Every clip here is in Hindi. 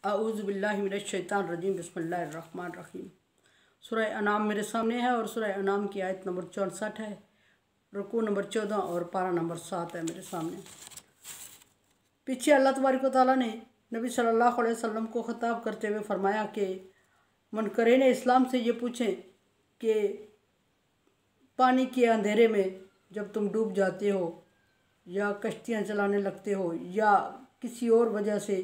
आऊज़ु बिल्लाहि मिनश शैतानिर रजीम बिस्मिल्लाहिर रहमानिर रहीम। सूरह अनाम मेरे सामने है और सूरह अनाम की आयत नंबर 64 है, रुकू नंबर 14 और पारा नंबर 7 है मेरे सामने। पीछे अल्लाह तबारक व तआला ने नबी सल्लल्लाहु अलैहि वसल्लम को ख़िताब करते हुए फरमाया कि मुनकरीन इस्लाम से ये पूछें कि पानी के अंधेरे में जब तुम डूब जाते हो या कश्तियाँ चलाने लगते हो या किसी और वजह से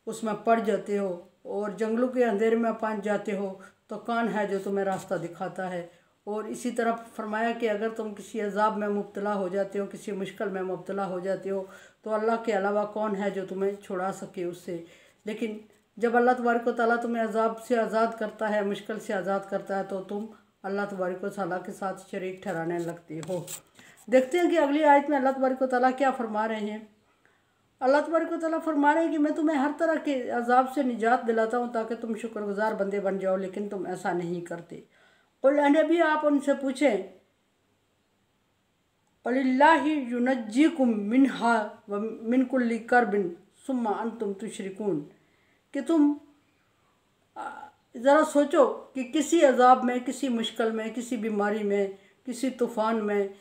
उसमें पड़ जाते हो और जंगलों के अंधेरे में पहुंच जाते हो तो कौन है जो तुम्हें रास्ता दिखाता है। और इसी तरह फरमाया कि अगर तुम किसी अजाब में मुब्तला हो जाते हो, किसी मुश्किल में मुब्तला हो जाते हो तो अल्लाह के अलावा कौन है जो तुम्हें छुड़ा सके उससे। लेकिन जब अल्लाह तबारक व तआला तुम्हें अजाब से आज़ाद करता है, मुश्किल से आज़ाद करता है तो तुम अल्लाह तबारक व तआला के साथ शरीक ठहराने लगते हो। देखते हैं कि अगली आयत में अल्लाह तबारक व तआला क्या फरमा रहे हैं। अल्लाह तबारक व तआला फरमा रहे हैं कि मैं तुम्हें हर तरह के अजाब से निजात दिलाता हूँ ताकि तुम शुक्रगुजार बंदे बन जाओ, लेकिन तुम ऐसा नहीं करते। और नबी आप उनसे पूछें अलिल्लाहि युनज्जीकुम मिनहा व मिन कुल्ली करबिन सुम्मा अंतुम तुशरिकून, कि तुम ज़रा सोचो कि किसी अजाब में, किसी मुश्किल में, किसी बीमारी में, किसी तूफ़ान में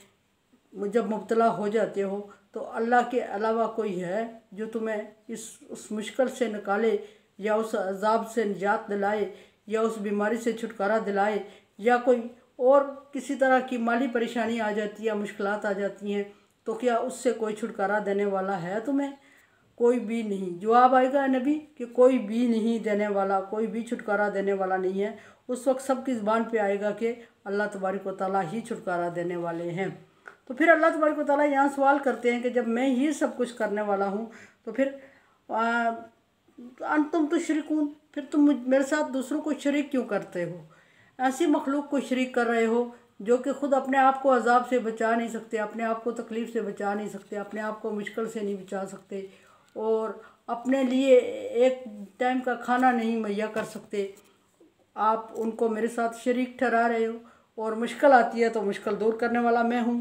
जब मुब्तला हो जाते हो तो अल्लाह के अलावा कोई है जो तुम्हें उस मुश्किल से निकाले या उस अजाब से निजात दिलाए या उस बीमारी से छुटकारा दिलाए, या कोई और किसी तरह की माली परेशानी आ जाती है, मुश्किलात आ जाती हैं तो क्या उससे कोई छुटकारा देने वाला है तुम्हें? कोई भी नहीं। जवाब आएगा नबी कि कोई भी नहीं देने वाला, कोई भी छुटकारा देने वाला नहीं है। उस वक्त सबकी ज़बान पे आएगा कि अल्लाह तबारक व तआला ही छुटकारा देने वाले हैं। तो फिर अल्लाह तबारक व तआला यहाँ सवाल करते हैं कि जब मैं ही सब कुछ करने वाला हूँ तो फिर तुम तुशरिकून, फिर तुम मेरे साथ दूसरों को शरीक क्यों करते हो? ऐसी मखलूक को शरीक कर रहे हो जो कि ख़ुद अपने आप को अजाब से बचा नहीं सकते, अपने आप को तकलीफ़ से बचा नहीं सकते, अपने आप को मुश्किल से नहीं बचा सकते और अपने लिए एक टाइम का खाना नहीं मुहैया कर सकते। आप उनको मेरे साथ शरीक ठहरा रहे हो और मुश्किल आती है तो मुश्किल दूर करने वाला मैं हूँ।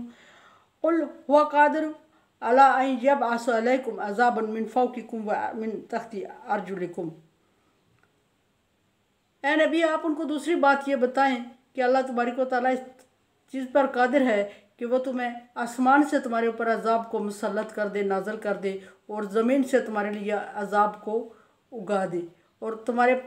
कुल हुआ कादिर अला अन यबअस अलैकुम अज़ाबन मिन फौकिकुम व मिन तहती अर्जुलिकुम। ए नबी आप उनको दूसरी बात ये बताएं कि अल्लाह तबारक व तआला इस चीज़ पर कादिर है कि वो तुम्हें आसमान से तुम्हारे ऊपर अजाब को मुसल्लत कर दे, नाजल कर दे, और ज़मीन से तुम्हारे लिए अजाब को उगा दे, और तुम्हारे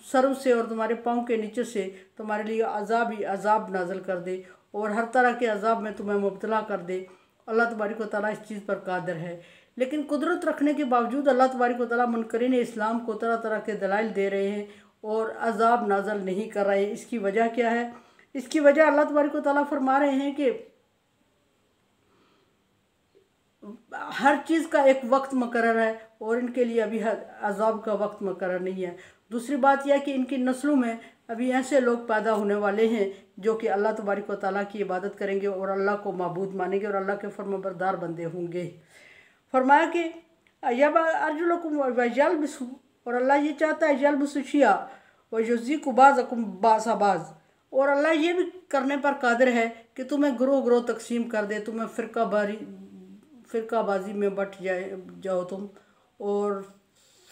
सरों से और तुम्हारे पाँव के नीचे से तुम्हारे लिए अजाब ही अजाब नाजल कर दे और हर तरह के अजाब में तुम्हें मुब्तला कर दे। अल्लाह तबारक व तआला इस चीज़ पर कादिर है। लेकिन कुदरत रखने के बावजूद अल्लाह तबारक व तआला मुनकरीन इस्लाम को तरह तरह के दलाइल दे रहे हैं और अजाब नाजल नहीं कर रहे। इसकी वजह क्या है? इसकी वजह अल्लाह तबारक व तआला फरमा रहे हैं कि हर चीज़ का एक वक्त मुकर्रर है और इनके लिए अभी अजाब का वक्त मुकर्रर नहीं है। दूसरी बात यह कि इनकी नस्लों में अभी ऐसे लोग पैदा होने वाले हैं जो कि अल्लाह तबारक व तआला की इबादत करेंगे और अल्लाह को माबूद मानेंगे और अल्लाह के फरमाबरदार बंदे होंगे। फरमाया कि यब अर्जुलकुम वयलबिसु, और अल्लाह ये चाहता है यलबिसु शिया वयुज़्ज़िकु बाज़कुम बाज़, और अल्लाह ये भी करने पर कादिर है कि तुम्हें ग्रोह ग्रोह तकसीम कर दे, तुम्हें फ़िरकाबाजी में बट जाओ तुम और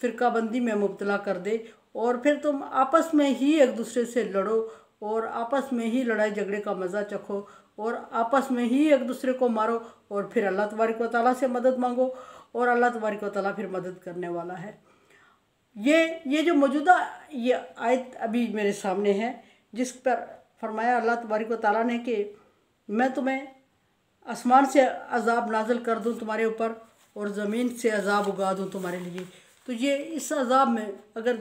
फ़िरकाबंदी में मुब्तला कर दे और फिर तुम आपस में ही एक दूसरे से लड़ो और आपस में ही लड़ाई झगड़े का मज़ा चखो और आपस में ही एक दूसरे को मारो और फिर अल्लाह तबारक व तआला से मदद मांगो और अल्लाह तबारक व तआला फिर मदद करने वाला है। ये जो मौजूदा ये आयत अभी मेरे सामने है जिस पर फरमाया अल्लाह तबारक व तआला ने कि मैं तुम्हें आसमान से अजाब नाजल कर दूं तुम्हारे ऊपर और ज़मीन से अजाब उगा दूं तुम्हारे लिए। तो ये इस अजाब में अगर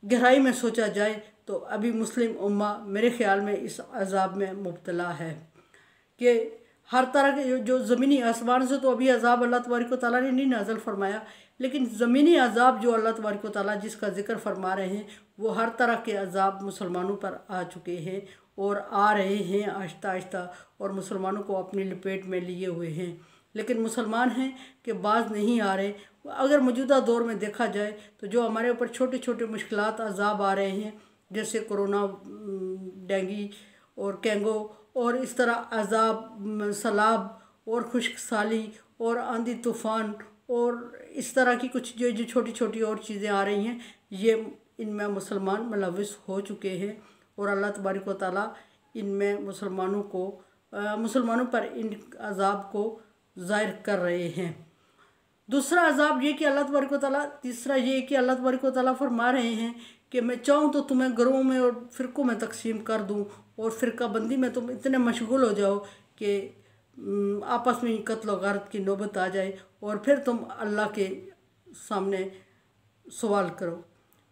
गहराई में सोचा जाए तो अभी मुस्लिम उम्मा मेरे ख़्याल में इस अजाब में मुब्तला है कि हर तरह के जो ज़मीनी आसमान से तो अभी अजाब अल्लाह तबारक व तआला ने नहीं नाज़िल फरमाया, लेकिन ज़मीनी अजाब जो अल्लाह तबारक व तआला जिसका ज़िक्र फरमा रहे हैं वो हर तरह के अजाब मुसलमानों पर आ चुके हैं और आ रहे हैं आहिस्ता आहिस्ता और मुसलमानों को अपनी लपेट में लिए हुए हैं। लेकिन मुसलमान हैं कि बाज नहीं आ रहे। अगर मौजूदा दौर में देखा जाए तो जो हमारे ऊपर छोटे छोटे मुश्किलात अजाब आ रहे हैं जैसे कोरोना, डेंगू और कैंगो और इस तरह अजाब, सैलाब और खुश्क साली और आंधी तूफ़ान और इस तरह की कुछ जो छोटी छोटी और चीज़ें आ रही हैं, ये इनमें मुसलमान मुलव्वस हो चुके हैं और अल्लाह तबारक व तआला इनमें मुसलमानों पर इन अजाब को ज़ाहिर कर रहे हैं। दूसरा अजाब ये कि अल्लाह तबारक व तआला, तीसरा ये कि अल्लाह तबारक व तआला फरमा रहे हैं कि मैं चाहूँ तो तुम्हें गिरोहों में और फ़िरक़ों में तकसीम कर दूँ और फ़िरका बंदी में तुम इतने मशगूल हो जाओ कि आपस में कत्ल व गारत की नौबत आ जाए और फिर तुम अल्लाह के सामने सवाल करो।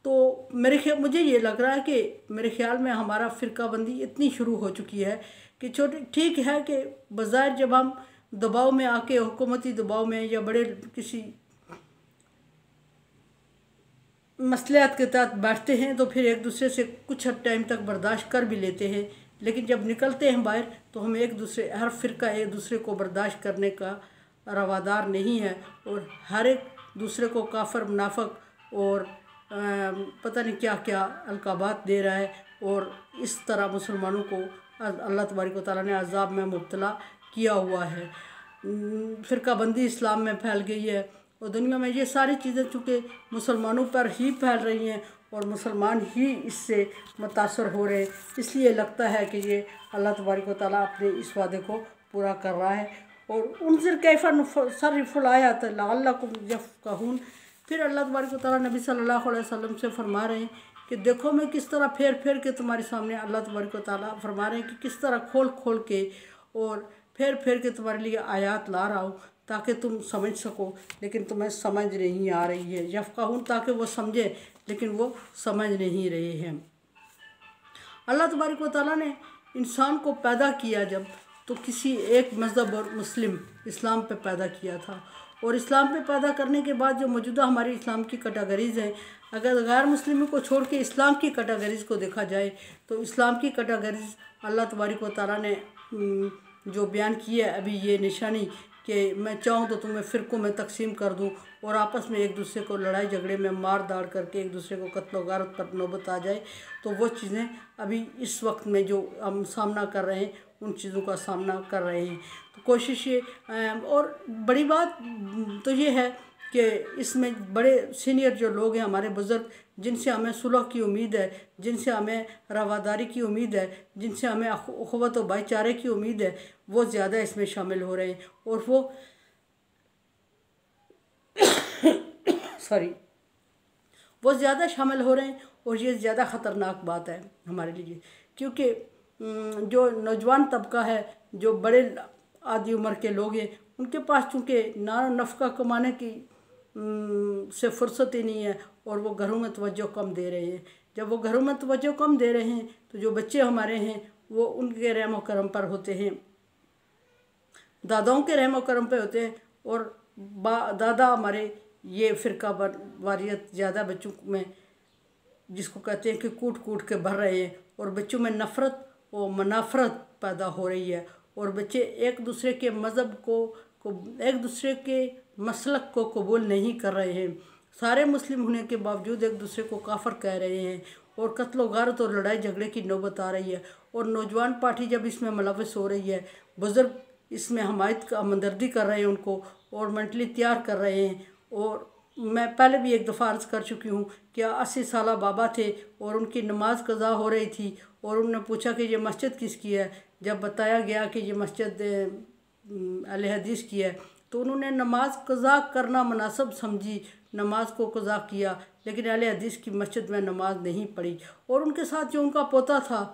तो मुझे ये लग रहा है कि मेरे ख्याल में हमारा फ़िरका बंदी इतनी शुरू हो चुकी है कि ठीक है कि बज़ाहिर जब हम दबाव में आके, हुकूमती दबाव में या बड़े किसी मसलियात के तहत बैठते हैं तो फिर एक दूसरे से कुछ हद टाइम तक बर्दाश्त कर भी लेते हैं, लेकिन जब निकलते हैं बाहर तो हम हर फ़िरका एक दूसरे को बर्दाश्त करने का रवादार नहीं है और हर एक दूसरे को काफिर, मुनाफिक और पता नहीं क्या क्या अलकाबात दे रहा है और इस तरह मुसलमानों को अल्लाह तबारक व तआला ने अज़ाब में मुब्तला किया हुआ है। फ़िरका बंदी इस्लाम में फैल गई है और दुनिया में ये सारी चीज़ें चूँकि मुसलमानों पर ही फैल रही हैं और मुसलमान ही इससे मुतासर हो रहे, इसलिए लगता है कि ये अल्लाह तबारक व तआला अपने इस वादे को पूरा कर रहा है। और उनज़िर कैफ़ा नुफ़स्सिलुल आयात लअल्लकुम यफ़क़हून, फिर अल्लाह तबारक व तआला नबी सल्लल्लाहु अलैहि वसल्लम से फरमा रहे हैं कि देखो मैं किस तरह फेर फेर के तुम्हारे सामने, अल्लाह तबारक व तआला फरमा रहे हैं कि किस तरह खोल खोल के और फेर फेर के तुम्हारे लिए आयात ला रहा हूँ ताकि तुम समझ सको, लेकिन तुम्हें समझ नहीं आ रही है। यफ़क़हून ताकि वो समझे लेकिन वो समझ नहीं रहे हैं। अल्लाह तबारक व तआला ने इंसान को पैदा किया जब, तो किसी एक मज़हब और मुस्लिम इस्लाम पे पैदा किया था और इस्लाम पे पैदा करने के बाद जो मौजूदा हमारी इस्लाम की कैटेगरीज़ हैं, अगर गैर मुस्लिमों को छोड़ के इस्लाम की कैटेगरीज़ को देखा जाए तो इस्लाम की कैटेगरीज़ अल्लाह तबारक व तआला ने जो बयान की है अभी, ये निशानी कि मैं चाहूँ तो तुम्हें फ़िरक़ों में तकसीम कर दूँ और आपस में एक दूसरे को लड़ाई झगड़े में मार दाड़ करके एक दूसरे को कत्ल व गारत पर नौबत आ जाए, तो वो चीज़ें अभी इस वक्त में जो हम सामना कर रहे हैं उन चीज़ों का सामना कर रहे हैं। तो कोशिश ये और बड़ी बात तो ये है कि इसमें बड़े सीनियर जो लोग हैं हमारे बुज़ुर्ग, जिनसे हमें सुलह की उम्मीद है, जिनसे हमें रवादारी की उम्मीद है, जिनसे हमें अख़ुवत व भाईचारे की उम्मीद है, वो ज़्यादा इसमें शामिल हो रहे हैं और वो ज़्यादा शामिल हो रहे हैं और ये ज़्यादा ख़तरनाक बात है हमारे लिए, क्योंकि जो नौजवान तबका है, जो बड़े आदि उम्र के लोग हैं, उनके पास चूँकि ना नफ़क़ा कमाने की से फ़ुर्सत ही नहीं है और वो घरों में तवज्जो कम दे रहे हैं। जब वो घरों में तवज्जो कम दे रहे हैं तो जो बच्चे हमारे हैं वो उनके रहम व करम पर होते हैं, दादाओं के रहम व करम पे होते हैं और दादा हमारे ये फ़िरका वारियत ज़्यादा बच्चों में, जिसको कहते हैं कि कूट कूट के भर रहे हैं और बच्चों में नफ़रत और मुनाफरत पैदा हो रही है और बच्चे एक दूसरे के मज़हब को एक दूसरे के मसलक को कबूल नहीं कर रहे हैं। सारे मुस्लिम होने के बावजूद एक दूसरे को काफिर कह रहे हैं और कत्ल गारत और लड़ाई झगड़े की नौबत आ रही है और नौजवान पार्टी जब इसमें मुलव्वस हो रही है, बुज़ुर्ग इसमें हमायत का हमदर्दी कर रहे हैं उनको और मेंटली तैयार कर रहे हैं। और मैं पहले भी एक दफ़ा अर्ज़ कर चुकी हूँ कि 80 साला बाबा थे और उनकी नमाज कज़ा हो रही थी और उन्होंने पूछा कि ये मस्जिद किसकी है। जब बताया गया कि ये मस्जिद अहले हदीस की है तो उन्होंने नमाज कज़ा करना मुनासिब समझी, नमाज को कज़ा किया, लेकिन अहले हदीस की मस्जिद में नमाज नहीं पढ़ी। और उनके साथ जो उनका पोता था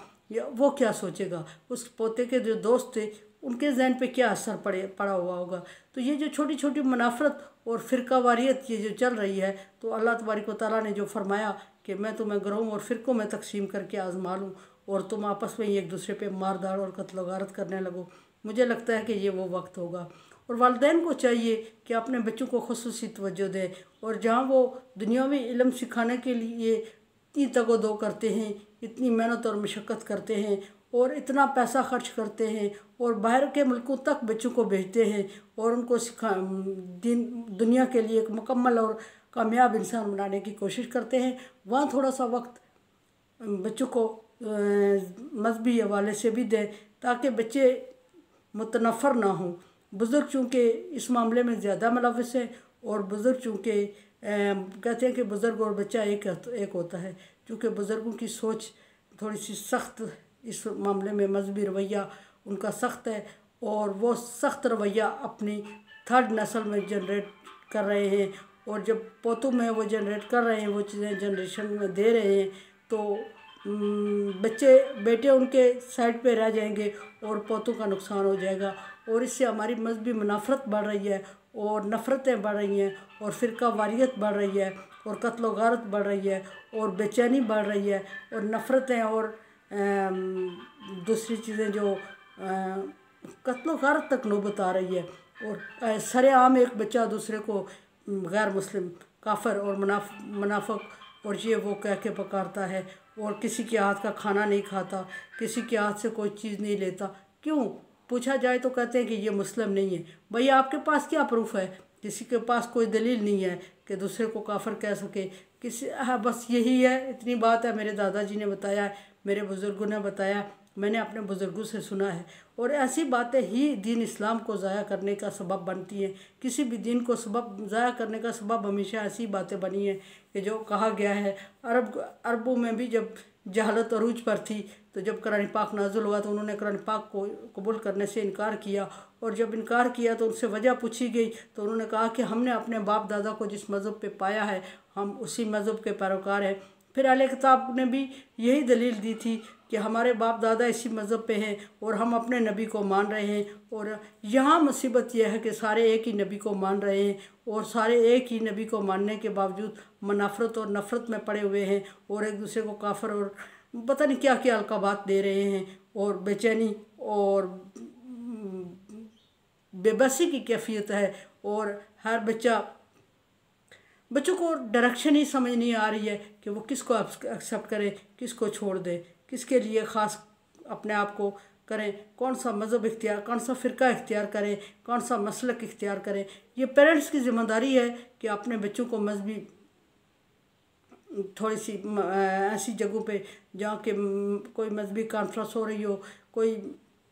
वो क्या सोचेगा, उस पोते के जो दोस्त थे उनके जहन पे क्या असर पड़ा हुआ होगा। तो ये जो छोटी छोटी मुनाफरत और फ़िरका वारियत ये जो चल रही है, तो अल्लाह तबारक व तआला ने जो फरमाया कि मैं तुम्हें गिरोहों और फ़िरक़ों में तकसीम करके आज़मा लूँ और तुम आपस में ही एक दूसरे पे मार दाड़ और कत्ल गारत करने लगो, मुझे लगता है कि ये वो वक्त होगा। और वालिदैन को चाहिए कि अपने बच्चों को ख़ुसूसी तवज्जो दें और जहाँ वो दुनियावी इल्म सिखाने के लिए इतनी तगोदो करते हैं, इतनी मेहनत और मशक्क़त करते हैं और इतना पैसा खर्च करते हैं और बाहर के मुल्कों तक बच्चों को भेजते हैं और उनको दुनिया के लिए एक मुकम्मल और कामयाब इंसान बनाने की कोशिश करते हैं, वहाँ थोड़ा सा वक्त बच्चों को मजहबी हवाले से भी दें ताकि बच्चे मुतनफ़र ना हों। बुज़ुर्ग चूँकि इस मामले में ज़्यादा मुलव्वस है, और बुज़ुर्ग चूँकि कहते हैं कि बुज़ुर्ग और बच्चा एक होता है। चूँकि बुज़ुर्गों की सोच थोड़ी सी सख्त इस मामले में, मजहबी रवैया उनका सख्त है, और वो सख्त रवैया अपनी थर्ड नस्ल में जनरेट कर रहे हैं, और जब पोतों में वो जनरेट कर रहे हैं, वो चीज़ें जनरेशन में दे रहे हैं, तो बेटे उनके साइड पे रह जाएंगे और पोतों का नुकसान हो जाएगा। और इससे हमारी मजहबी मुनाफरत बढ़ रही है, और नफ़रतें बढ़ रही हैं, और फ़िरका वारियत बढ़ रही है, और कत्ल व गारत बढ़ रही है, और बेचैनी बढ़ रही है, और नफ़रतें और दूसरी चीज़ें जो कत्ल व गारत तक नौबत आ रही है। और सरेआम एक बच्चा दूसरे को गैर मुस्लिम, काफिर और मुनाफिक और ये वो कह के पुकारता है, और किसी के हाथ का खाना नहीं खाता, किसी के हाथ से कोई चीज़ नहीं लेता। क्यों पूछा जाए तो कहते हैं कि ये मुस्लिम नहीं है। भैया आपके पास क्या प्रूफ है? किसी के पास कोई दलील नहीं है कि दूसरे को काफिर कह सके। बस यही है, इतनी बात है। मेरे दादाजी ने बताया है, मेरे बुज़ुर्गों ने बताया, मैंने अपने बुज़ुर्गों से सुना है। और ऐसी बातें ही दीन इस्लाम को ज़ाया करने का सबब बनती हैं। किसी भी दीन को ज़ाया करने का सबब हमेशा ऐसी बातें बनी हैं कि जो कहा गया है। अरबों में भी जब जहालत अरूज पर थी, तो जब कुरान पाक नाज़िल हुआ तो उन्होंने कुरान पाक को कबूल करने से इनकार किया, और जब इनकार किया तो उनसे वजह पूछी गई तो उन्होंने कहा कि हमने अपने बाप दादा को जिस मज़हब पे पाया है, हम उसी मज़हब के पैरोकार हैं। फिर अहले किताब ने भी यही दलील दी थी कि हमारे बाप दादा इसी मज़हब पे हैं और हम अपने नबी को मान रहे हैं। और यहाँ मुसीबत यह है कि सारे एक ही नबी को मान रहे हैं, और सारे एक ही नबी को मानने के बावजूद मुनाफरत और नफ़रत में पड़े हुए हैं, और एक दूसरे को काफिर और पता नहीं क्या क्या अलकाबात दे रहे हैं, और बेचैनी और बेबसी की कैफियत है। और हर बच्चों को डायरेक्शन ही समझ नहीं आ रही है कि वो किसको एक्सेप्ट करें, किसको छोड़ दें, किसके लिए ख़ास अपने आप को करें, कौन सा मज़हब इख्तियार, कौन सा फ़िरका इख्तियार करें, कौन सा मसलक इख्तियार करें। ये पेरेंट्स की ज़िम्मेदारी है कि अपने बच्चों को मजहबी थोड़ी सी ऐसी जगहों पे जहाँ के कोई मजहबी कॉन्फ्रेंस हो रही हो, कोई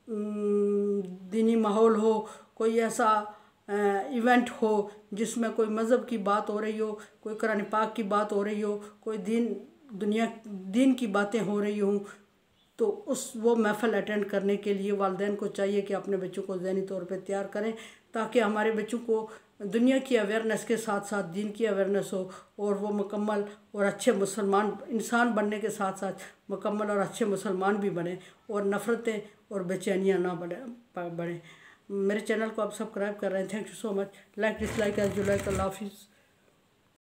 दीनी माहौल हो, कोई ऐसा इवेंट हो जिसमें कोई मज़हब की बात हो रही हो, कोई कुरान पाक की बात हो रही हो, कोई दीन की बातें हो रही हों, तो वो महफ़िल अटेंड करने के लिए वालिदैन को चाहिए कि अपने बच्चों को ज़हनी तौर पे तैयार करें, ताकि हमारे बच्चों को दुनिया की अवेयरनेस के साथ साथ दीन की अवेयरनेस हो, और वो मुकम्मल और अच्छे मुसलमान इंसान बनने के साथ साथ मुकम्मल और अच्छे मुसलमान भी बने, और नफ़रतें और बेचैनियाँ ना बढ़ें। मेरे चैनल को आप सब्सक्राइब कर रहे हैं। Thank you so much. Like dislike as you like. अल्लाह हाफिज़।